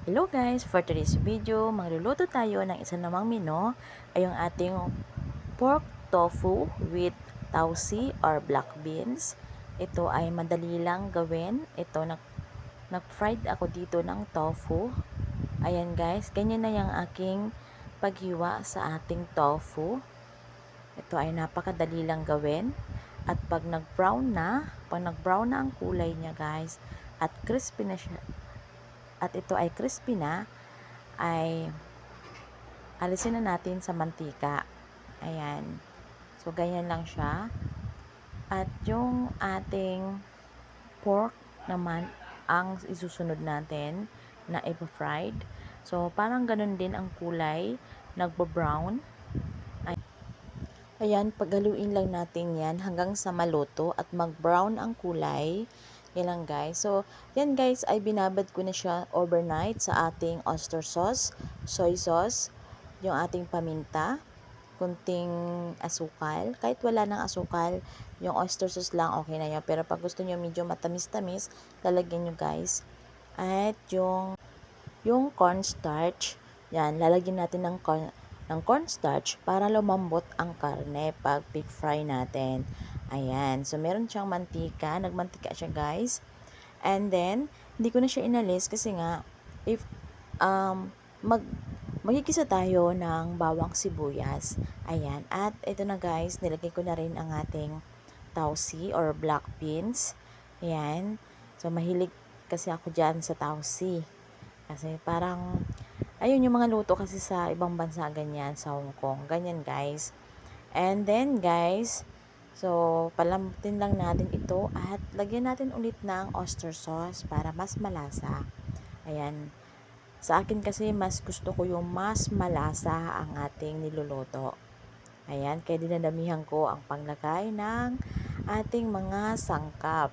Hello guys! For today's video, magluluto tayo ng isa namang menu ay yung ating pork tofu with tausi or black beans. Ito ay madali lang gawin. Ito, nag-fried ako dito ng tofu. Ayan guys, ganyan na yung aking paghiwa sa ating tofu. Ito ay napakadali lang gawin. At pag nag-brown na ang kulay niya guys, at crispy na siya, at ito ay crispy na, ay alisin na natin sa mantika. Ayan. So, ganyan lang siya. At yung ating pork naman ang isusunod natin na ipa-fried. So, parang ganun din ang kulay. Nagbo-brown. Ayan, paghaluin lang natin yan hanggang sa maluto at mag-brown ang kulay. Yan lang guys. So, yan guys ay binabad ko na siya overnight sa ating oyster sauce, soy sauce, yung ating paminta, kunting asukal. Kahit wala ng asukal, yung oyster sauce lang okay na yun. Pero pag gusto nyo medyo matamis-tamis, lalagyan nyo guys. At yung cornstarch, yan, lalagyan natin ng cornstarch para lumambot ang karne pag pig fry natin. Ayan. So, meron siyang mantika. Nagmantika siya, guys. And then, hindi ko na siya inalis kasi nga, if, magigisa tayo ng bawang sibuyas. Ayan. At ito na, guys, nilagay ko na rin ang ating tausi or black beans. Ayan. So, mahilig kasi ako dyan sa tausi. Kasi parang, ayun yung mga luto kasi sa ibang bansa ganyan, sa Hong Kong. Ganyan guys. And then guys, so palambutin lang natin ito at lagyan natin ulit ng oyster sauce para mas malasa. Ayan. Sa akin kasi mas gusto ko yung mas malasa ang ating niluluto. Ayan, kaya dinadamihan ko ang panglagay ng ating mga sangkap.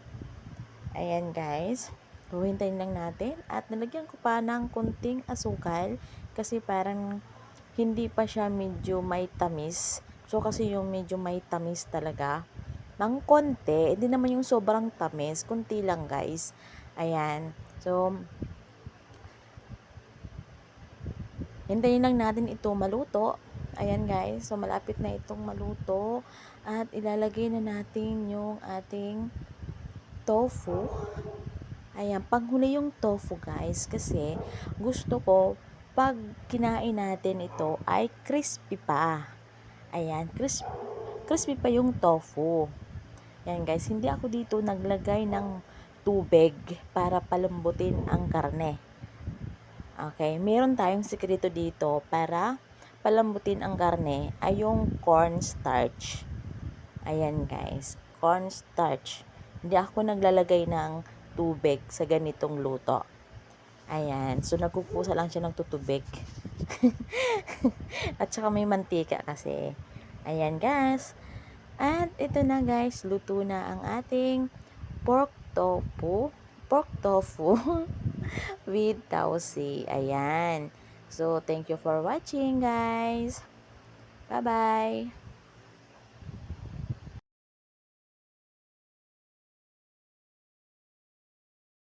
Ayan guys. Huhintayin lang natin at nalagyan ko pa ng kunting asukal kasi parang hindi pa siya medyo may tamis. So kasi yung medyo may tamis talaga ng konti, hindi naman yung sobrang tamis, kunti lang guys. Ayan. So hintayin lang natin ito maluto. Ayan guys, so malapit na itong maluto at ilalagay na natin yung ating tofu. Ayan, panghuli yung tofu guys kasi gusto ko pag kinain natin ito ay crispy pa. Ayan, crispy pa yung tofu. Ayan guys, hindi ako dito naglagay ng tubig para palambutin ang karne. Okay, meron tayong sikreto dito para palambutin ang karne ay yung cornstarch. Ayan guys, cornstarch. Hindi ako naglalagay ng tubig sa ganitong luto. Ayan. So, nagkukusa lang siya ng tutubig. At saka may mantika kasi. Ayan, guys. At ito na, guys. Luto na ang ating pork tofu. Pork tofu with tausi. Ayan. So, thank you for watching, guys. Bye-bye.